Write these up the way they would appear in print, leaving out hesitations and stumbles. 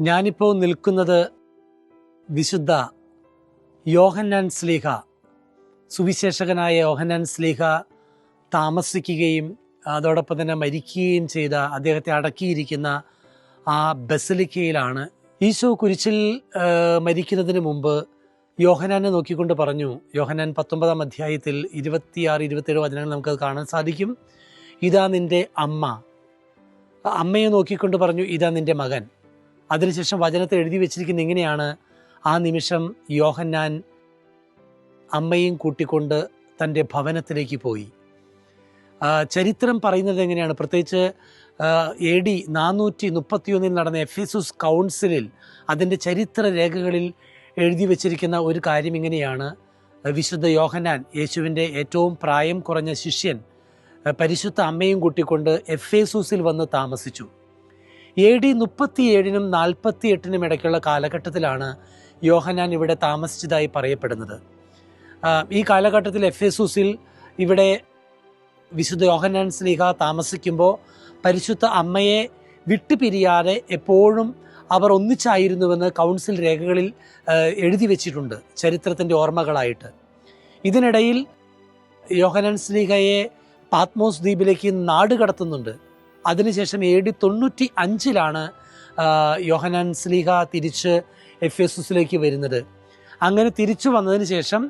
ഞാനിപ്പോൾ നിൽക്കുന്നത് വിശുദ്ധ യോഹന്നാൻ ശ്ലീഹ, സുവിശേഷകനായ യോഹന്നാൻ ശ്ലീഹ താമസിക്കുകയും അതോടൊപ്പം തന്നെ മരിക്കുകയും ചെയ്ത അദ്ദേഹത്തെ അടക്കിയിരിക്കുന്ന ആ ബസലിക്കയിലാണ്. ഈശോ കുരിശിൽ മരിക്കുന്നതിന് മുമ്പ് യോഹന്നാനെ നോക്കിക്കൊണ്ട് പറഞ്ഞു, യോഹന്നാൻ 19-ാം അധ്യായത്തിൽ 26-27 വചനങ്ങൾ നമുക്കത് കാണാൻ സാധിക്കും. ഇതാ നിൻ്റെ അമ്മ. അമ്മയെ നോക്കിക്കൊണ്ട് പറഞ്ഞു, ഇതാ നിൻ്റെ മകൻ. അതിനുശേഷം വചനത്തിൽ എഴുതി വെച്ചിരിക്കുന്ന ഇങ്ങനെയാണ്: ആ നിമിഷം യോഹന്നാൻ അമ്മയും കൂട്ടിക്കൊണ്ട് തൻ്റെ ഭവനത്തിലേക്ക് പോയി. ചരിത്രം പറയുന്നത് എങ്ങനെയാണ്? പ്രത്യേകിച്ച് AD 431 നടന്ന എഫേസുസ് കൗൺസിലിൽ അതിൻ്റെ ചരിത്ര രേഖകളിൽ എഴുതി വച്ചിരിക്കുന്ന ഒരു കാര്യം ഇങ്ങനെയാണ്: വിശുദ്ധ യോഹന്നാൻ, യേശുവിൻ്റെ ഏറ്റവും പ്രായം കുറഞ്ഞ ശിഷ്യൻ, പരിശുദ്ധ അമ്മയും കൂട്ടിക്കൊണ്ട് എഫേസുസിൽ വന്ന് താമസിച്ചു. AD 37-നും 48-നും ഇടയ്ക്കുള്ള കാലഘട്ടത്തിലാണ് യോഹന്നാൻ ഇവിടെ താമസിച്ചതായി പറയപ്പെടുന്നത്. ഈ കാലഘട്ടത്തിൽ എഫേസുസിൽ ഇവിടെ വിശുദ്ധ യോഹന്നാൻ ശ്ലീഹ താമസിക്കുമ്പോൾ പരിശുദ്ധ അമ്മയെ വിട്ടുപിരിയാതെ എപ്പോഴും അവർ ഒന്നിച്ചായിരുന്നുവെന്ന് കൗൺസിൽ രേഖകളിൽ എഴുതി വച്ചിട്ടുണ്ട്, ചരിത്രത്തിൻ്റെ ഓർമ്മകളായിട്ട്. ഇതിനിടയിൽ യോഹന്നാൻ ശ്ലീഹയെ പാത്മോസ് ദ്വീപിലേക്ക് നാട് കടത്തുന്നുണ്ട്. അതിനുശേഷം AD 95-ലാണ് യോഹന്നാൻ ശ്ലീഹ തിരിച്ച് എഫേസുസിലേക്ക് വരുന്നത്. അങ്ങനെ തിരിച്ചു വന്നതിന് ശേഷം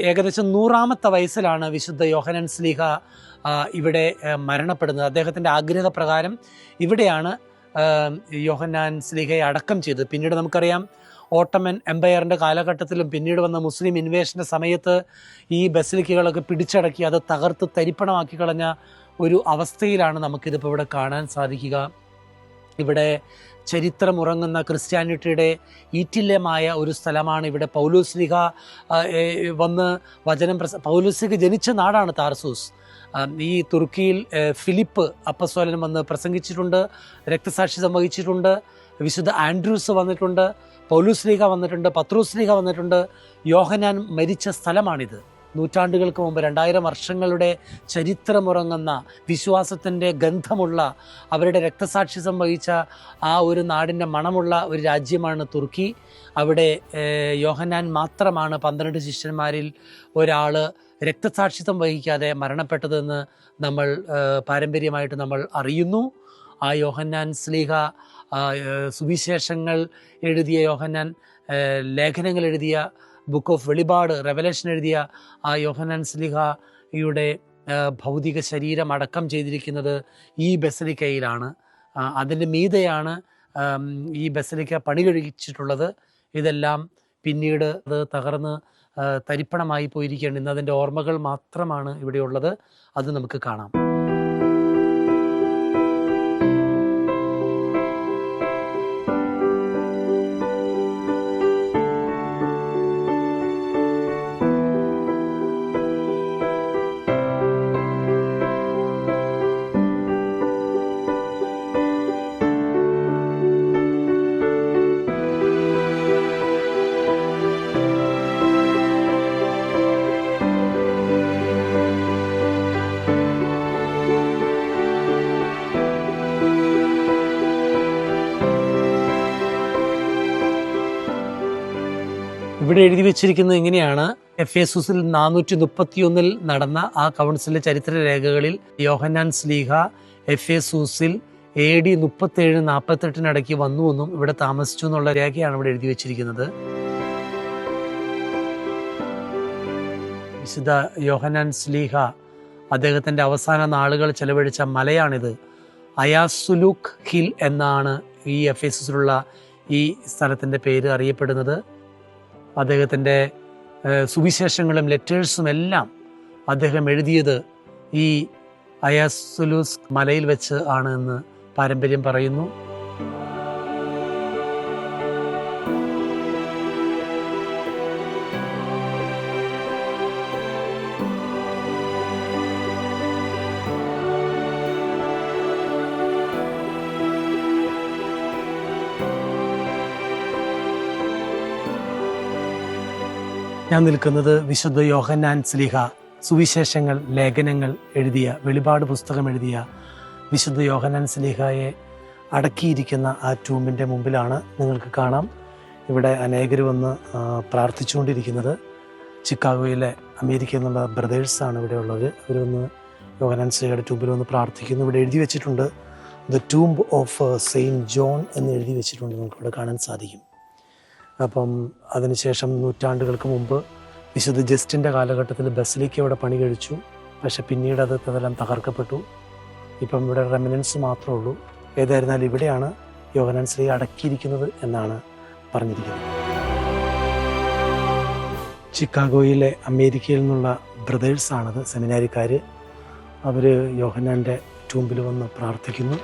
ഏകദേശം 100-ാമത്തെ വയസ്സിലാണ് വിശുദ്ധ യോഹന്നാൻ ശ്ലീഹ ഇവിടെ മരണപ്പെടുന്നത്. അദ്ദേഹത്തിൻ്റെ ആഗ്രഹപ്രകാരം ഇവിടെയാണ് യോഹന്നാൻ ശ്ലീഹയെ അടക്കം ചെയ്തത്. പിന്നീട് നമുക്കറിയാം, ഓട്ടോമൻ എംപയറിൻ്റെ കാലഘട്ടത്തിലും പിന്നീട് വന്ന മുസ്ലിം ഇൻവേഷൻ്റെ സമയത്ത് ഈ ബസിലിക്കകളൊക്കെ പിടിച്ചടക്കി അത് തകർത്ത് തരിപ്പണമാക്കി കളഞ്ഞ ഒരു അവസ്ഥയിലാണ് നമുക്കിതിപ്പോൾ ഇവിടെ കാണാൻ സാധിക്കുക. ഇവിടെ ചരിത്രമുറങ്ങുന്ന ക്രിസ്ത്യാനിറ്റിയുടെ ഈറ്റില്യമായ ഒരു സ്ഥലമാണ്. ഇവിടെ പൗലോസ് ശ്ലീഹ വന്ന് വചനം പൗലോസ് ശ്ലീഹ ജനിച്ച നാടാണ് താർസൂസ്. ഈ തുർക്കിയിൽ ഫിലിപ്പ് അപ്പസ്തോലൻ വന്ന് പ്രസംഗിച്ചിട്ടുണ്ട്, രക്തസാക്ഷിത്വം വഹിച്ചിട്ടുണ്ട്. വിശുദ്ധ ആൻഡ്രൂസ് വന്നിട്ടുണ്ട്, പൗലോസ് ശ്ലീഹ വന്നിട്ടുണ്ട്, പത്രോസ് ശ്ലീഹ വന്നിട്ടുണ്ട്. യോഹന്നാൻ മരിച്ച സ്ഥലമാണിത്. നൂറ്റാണ്ടുകൾക്ക് മുമ്പ് 2000 വർഷങ്ങളുടെ ചരിത്രമുറങ്ങുന്ന, വിശ്വാസത്തിൻ്റെ ഗന്ധമുള്ള, അവരുടെ രക്തസാക്ഷിത്വം വഹിച്ച ആ ഒരു നാടിൻ്റെ മണമുള്ള ഒരു രാജ്യമാണ് തുർക്കി. അവിടെ യോഹന്നാൻ മാത്രമാണ് 12 ശിഷ്യന്മാരിൽ ഒരാൾ രക്തസാക്ഷിത്വം വഹിക്കാതെ മരണപ്പെട്ടതെന്ന് നമ്മൾ പാരമ്പര്യമായിട്ട് നമ്മൾ അറിയുന്നു. ആ യോഹന്നാൻ ശ്ലീഹ സുവിശേഷങ്ങൾ എഴുതിയ യോഹന്നാൻ, ലേഖനങ്ങൾ എഴുതിയ, ബുക്ക് ഓഫ് വെളിപാട്, റെവലേഷൻ എഴുതിയ ആ യോഹന്നാൻ ശ്ലീഹയുടെ ഭൗതിക ശരീരം അടക്കം ചെയ്തിരിക്കുന്നത് ഈ ബസലിക്കയിലാണ്. അതിൻ്റെ മീതെയാണ് ഈ ബസലിക്ക പണി കഴിച്ചിട്ടുള്ളത്. ഇതെല്ലാം പിന്നീട് അത് തകർന്ന് തരിപ്പണമായി പോയിരിക്കുകയാണ്. ഇന്ന് അതിൻ്റെ ഓർമ്മകൾ മാത്രമാണ് ഇവിടെയുള്ളത്. അത് നമുക്ക് കാണാം. ഇവിടെ എഴുതി വെച്ചിരിക്കുന്നത് ഇങ്ങനെയാണ്: എഫേസുസിൽ 431 നടന്ന ആ കൗൺസിലിലെ ചരിത്ര രേഖകളിൽ യോഹന്നാൻ ശ്ലീഹ എഫേസുസിൽ AD 37-48 വന്നുവെന്നും ഇവിടെ താമസിച്ചു എന്നുള്ള രേഖയാണ് ഇവിടെ എഴുതി വെച്ചിരിക്കുന്നത്. വിശുദ്ധ യോഹന്നാൻ ശ്ലീഹ അദ്ദേഹത്തിൻ്റെ അവസാന നാളുകൾ ചെലവഴിച്ച മലയാണിത്. അയാസുലൂക്ക് ഹിൽ എന്നാണ് ഈ എഫേസുസിലുള്ള ഈ സ്ഥലത്തിൻ്റെ പേര് അറിയപ്പെടുന്നത്. അദ്ദേഹത്തിൻ്റെ സുവിശേഷങ്ങളും ലെറ്റേഴ്സും എല്ലാം അദ്ദേഹം എഴുതിയത് ഈ അയാസുലൂസ് മലയിൽ വെച്ച് ആണ് എന്ന് പാരമ്പര്യം പറയുന്നു. ഞാൻ നിൽക്കുന്നത് വിശുദ്ധ യോഹന്നാൻ ശ്ലീഹ സുവിശേഷങ്ങൾ, ലേഖനങ്ങൾ എഴുതിയ, വെളിപാട് പുസ്തകം എഴുതിയ വിശുദ്ധ യോഹന്നാൻ ശ്ലീഹായെ അടക്കിയിരിക്കുന്ന ആ ടൂമ്പിൻ്റെ മുമ്പിലാണ് നിങ്ങൾക്ക് കാണാം ഇവിടെ അനേകർ വന്ന് പ്രാർത്ഥിച്ചുകൊണ്ടിരിക്കുന്നത്. ചിക്കാഗോയിലെ അമേരിക്കയിൽ നിന്നുള്ള ബ്രദേഴ്സാണ് ഇവിടെ ഉള്ളത്. അവർ വന്ന് യോഹന്നാൻ ശ്ലീഹയുടെ ടൂമ്പിൽ വന്ന് പ്രാർത്ഥിക്കുന്നു. ഇവിടെ എഴുതി വെച്ചിട്ടുണ്ട് the tomb of saint John എന്ന് എഴുതി വെച്ചിട്ടുണ്ട്, നമുക്കിവിടെ കാണാൻ സാധിക്കും. അപ്പം അതിനുശേഷം നൂറ്റാണ്ടുകൾക്ക് മുമ്പ് വിശുദ്ധ ജസ്റ്റിൻ്റെ കാലഘട്ടത്തിൽ ബസിലിക്ക ഇവിടെ പണി കഴിച്ചു. പക്ഷെ പിന്നീട് അതെല്ലാം തകർക്കപ്പെട്ടു. ഇപ്പം ഇവിടെ റെമിനൻസ് മാത്രമേ ഉള്ളൂ. ഏതായിരുന്നാലും ഇവിടെയാണ് യോഹന്നാൻ ശ്ലീഹ അടക്കിയിരിക്കുന്നത് എന്നാണ് പറഞ്ഞിരിക്കുന്നത്. ചിക്കാഗോയിലെ അമേരിക്കയിൽ നിന്നുള്ള ബ്രദേഴ്സാണത്, സെമിനാരിക്കാർ. അവർ യോഹന്നാൻ്റെ ടൂമ്പിൽ വന്ന് പ്രാർത്ഥിക്കുന്നു.